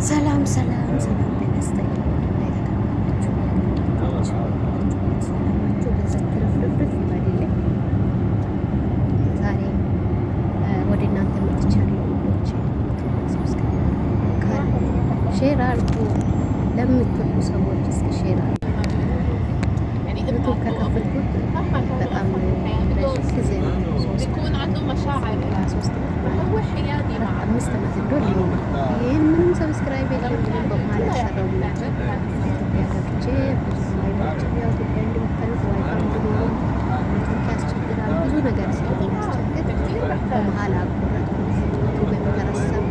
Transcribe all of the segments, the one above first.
ሰላም ሰላም ሰላም ተነስተልኝ እና የተከበራችሁ ያገኛችሁ ሰላማችሁ በዘት ትርፍርፍ ይበልልኝ። ዛሬ ወደ እናንተ መጥቻለሁ። ሼር አድርጉ ለምትሉ ሰዎች እስኪ ሼር አድርጉ። ዩቱብ ከከፈትኩት በጣም ረዥም ጊዜ ነው። 5 ዓመት እንደሆነ ይህን ምንም ሰብስክራይብ የለም በመሀል ያሰራው ነበር። ኢትዮጵያ ገብቼ ብዙ ላይቦችን ያው ኢትዮጵያ እንደምታዩት ዋይፋይ እንዲኖሩ ኔትወርክ ያስቸግራል። ብዙ ነገር ስለሚያስቸግር በመሀል አቆረጥ ዩቱብ የሚተረሰብ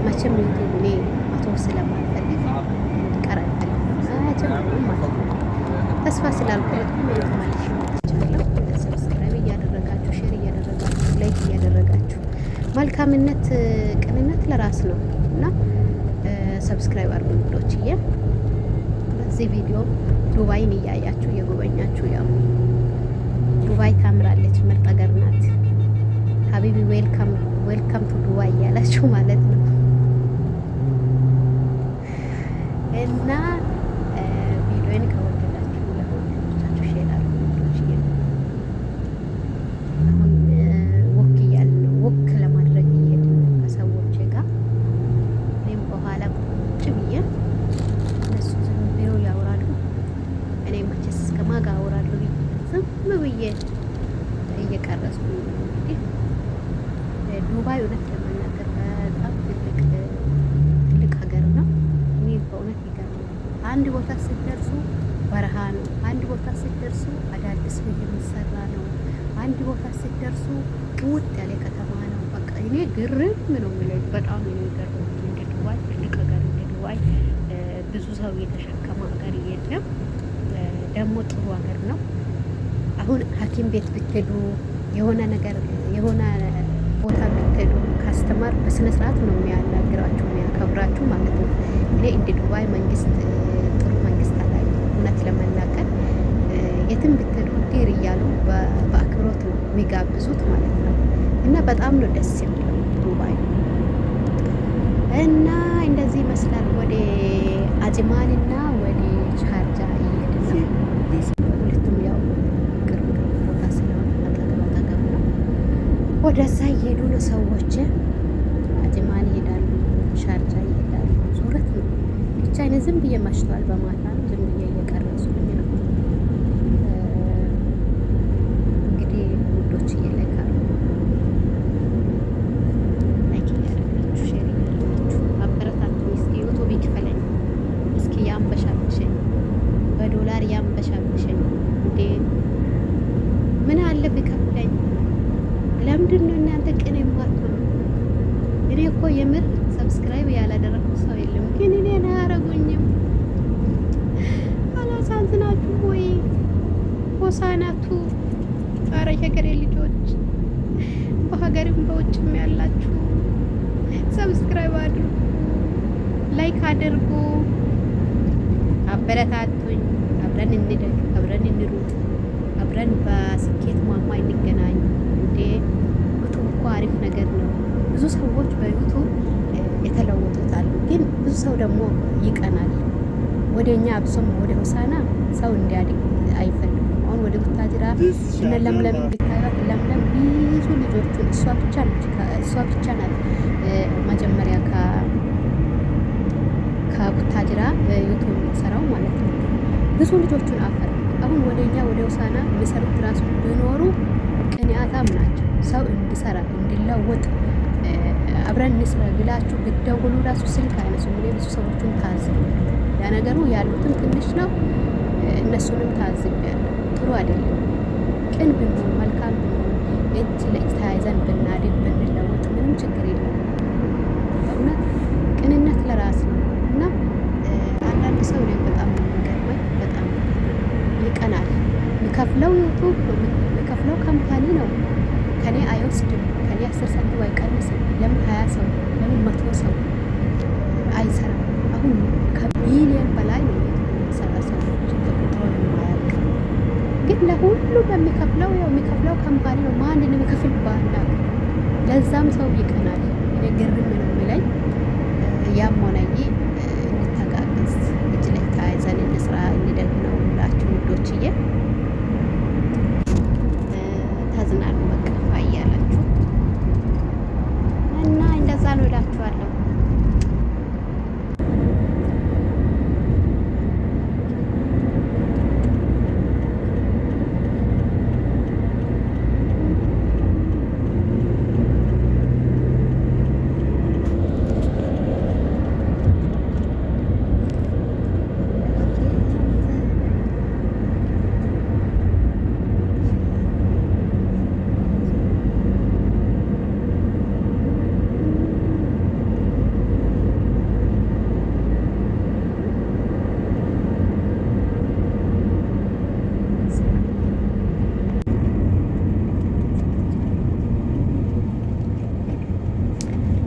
መቼም ዩቱብ እኔ መተው ስለማልፈልግ እንዲቀር አልፈልግም። ጀምሩም ማለት ነው። ተስፋ ስላልቆረጥኩ ማለት መጥቻለሁ። ሰብስክራይብ እያደረጋችሁ ሼር እያደረጋችሁ ላይክ እያደረጋችሁ መልካምነት ቅንነት ለራስ ነው እና ሰብስክራይብ አድርጉ ውዶችዬ። በዚህ ቪዲዮ ዱባይን እያያችሁ እየጎበኛችሁ ያው ዱባይ ታምራለች፣ ምርጥ ሀገር ናት። ሀቢቢ ዌልካም ዌልካም ቱ ዱባይ እያላችሁ ማለት ነው እና ቪዲዮን ከወደዳችሁ ለወዳጆቻችሁ ሼር አድርጉ ውዶችዬ። ወክ እያልን ነው ወክ ለማድረግ እየሄድን ነው ከሰዎች ጋር። እኔም በኋላ ቁጭ ብዬ እነሱ ዝም ብለው ያወራሉ። እኔ መቼስ ከማን ጋር አወራለሁ ብዬ ዝም ብዬ እየቀረጽኩ እንግዲህ ዱባይ እውነት ለመናገር በጣም ትልቅ ሀገር ነው። እኔ በእውነት ይገርማል። አንድ ቦታ ስትደርሱ በረሃ ነው። አንድ ቦታ ስትደርሱ አዳዲስ ምግብ የሚሰራ ነው። አንድ ቦታ ስትደርሱ ቅውጥ ያለ ከተማ ነው። በቃ እኔ ግርም ነው የሚለኝ በጣም እኔ ገርም። እንደ ዱባይ ትልቅ ሀገር እንደ ዱባይ ብዙ ሰው የተሸከመ ሀገር የለም። ደግሞ ጥሩ ሀገር ነው። አሁን ሐኪም ቤት ብትሄዱ የሆነ ነገር የሆነ ቦታ ብትሄዱ ካስተማር በስነ ስርዓት ነው የሚያናግራችሁ የሚያከብራችሁ ማለት ነው። እኔ እንደ ዱባይ መንግስት ጥሩ መንግስት አላይ እውነት ለመናገር የትም ብትሄዱ ዲር እያሉ በአክብሮት ነው የሚጋብዙት ማለት ነው። እና በጣም ነው ደስ የሚለው ዱባይ እና እንደዚህ ይመስላል። ወደ አጅማንና ወደ ሻርጃ እየሄድን ነው። ሁለቱም ያው ቅርብ ቦታ ስለሆነ አጠገብ ነው። ወደዛ እየሄዱ ነው ሰዎች። አጅማን ይሄዳሉ፣ ሻርጃ ይሄዳሉ። ዙረት ነው ብቻ አይነት ዝም ብዬ ማሽተዋል። በማታ ነው ዝም ብዬ እየቀረጹኝ ነው። እንግዲህ ውዶች እየለካሉ ላይክ እያደረጋችሁ ሼር እያደረጋችሁ አበረታቱኝ። እስኪ ዩቱብ ይክፈለኝ፣ እስኪ ያንበሻብሸኝ፣ በዶላር ያንበሻብሸኝ። እንዴ ምን አለ ቢከፍለኝ? ለምንድን ነው እናንተ ቅን የማትሆኑ? እኔ እኮ የምር ሰብስክራይብ ያላደረኩ ሰው የለም፣ ግን እኔን አያረጉኝም። አላሳዝናችሁ ወይ? ሆሳናቱ ኧረ የሀገሬ ልጆች በሀገርም በውጭም ያላችሁ ሰብስክራይብ አድርጉ፣ ላይክ አድርጉ፣ አበረታቱኝ። አብረን እንደግ፣ አብረን እንሩጥ፣ አብረን በስኬት ማማ እንገናኝ። እንዴ ዩቱብ እኮ አሪፍ ነገር ነው። ብዙ ሰዎች በዩቱብ የተለወጡት አሉ፣ ግን ብዙ ሰው ደግሞ ይቀናል። ወደኛ አብሶም ወደ ሆሳና ሰው እንዲያድግ አይፈልጉም። አሁን ወደ ቡታጅራ እነ ለምለም ብታዩት ለምለም ብዙ ልጆቹን እሷ ብቻ ናት መጀመሪያ ከቡታጅራ ዩቱብ የምትሰራው ማለት ነው። ብዙ ልጆቹን አፈር አሁን ወደኛ ወደ ሆሳና የሚሰሩት ራሱ ቢኖሩ ቅንያታም ናቸው። ሰው እንዲሰራ እንዲለወጥ አብረን እንስራ ብላችሁ ብትደውሉ ራሱ ስልክ አይነሱም። እኔ ብዙ ሰዎችን ታዝቤያለሁ። ያ ነገሩ ያሉትም ትንሽ ነው፣ እነሱንም ታዝቤያለሁ። ጥሩ አይደለም። ቅን ብንሆን መልካም ብንሆን እጅ ለእጅ ተያይዘን ብናድግ ብንለወጥ ምንም ችግር የለም። በእውነት ቅንነት ለራስ ነው እና አንዳንድ ሰው እኔ በጣም የሚገርመኝ በጣም ይቀናል። የሚከፍለው ዩቱብ የሚከፍለው ካምፓኒ ነው። ከኔ አይወስድም። ከኔ 10 ሳንቲም አይቀንስም። ለምን 20 ሰው ለምን 100 ሰው አይሰራም? አሁን ከቢሊየን በላይ ነው የሚሰራ ሰዎች ተቆጥሮ የማያልቅ ግን ለሁሉም የሚከፍለው ያው የሚከፍለው ካምፓኒ ነው። ማን እንደሚከፍል ባላ ለዛም ሰው ይቀናል። እኔ ግርም ነው የሚለኝ። ያም ሆነ ነው እላችኋለሁ።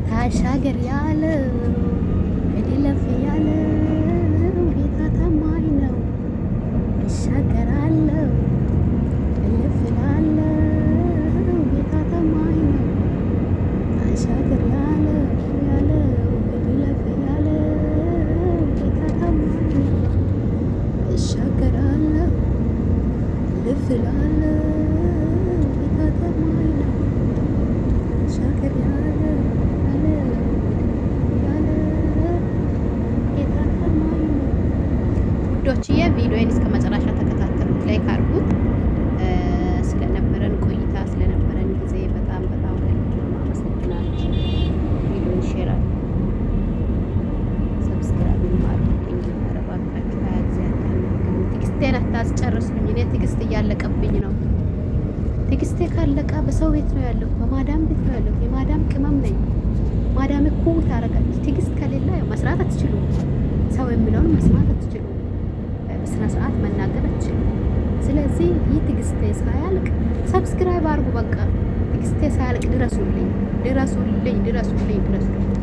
ታሻገር ያለው እድለፍ ያለው ጌታ ታማኝ ነው። እሻገራለሁ እልፍ እላለሁ ጌታ ታማኝ ነው። ታሻገር ያለው እድለፍ ያለው ጌታ ታማኝ ነው። እሻገራለሁ እልፍ እላለሁ ጌታ ታማኝ ነው። ታሻገር ያለው ውዶችዬ ቪዲዮዬን እስከ መጨረሻ ተከታተሉት፣ ላይክ አድርጉት። ስለነበረን ቆይታ ስለነበረን ጊዜ በጣም በጣም አመሰግናለሁ። ቪዲዮን ሼር አድርጉ፣ ሰብስክራይብ አድርጉኝ። አረባካችሁ ትዕግስቴን አታስጨርሱኝ። እኔ ትዕግስት እያለቀብኝ ነው። ትዕግስቴ ካለቀ በሰው ቤት ነው ያለው፣ በማዳም ቤት ነው ያለው። የማዳም ቅመም ነኝ። ማዳም እኮ ታረጋለች። ትዕግስት ከሌለ መስራት አትችሉም። ሰው የሚለውን መስማት አትችሉም። በስነ ስርዓት መናገር አትችሉም። ስለዚህ ይህ ትዕግስቴ ሳያልቅ ሰብስክራይብ አድርጉ። በቃ ትዕግስቴ ሳያልቅ ድረሱልኝ፣ ድረሱልኝ፣ ድረሱልኝ፣ ድረሱልኝ።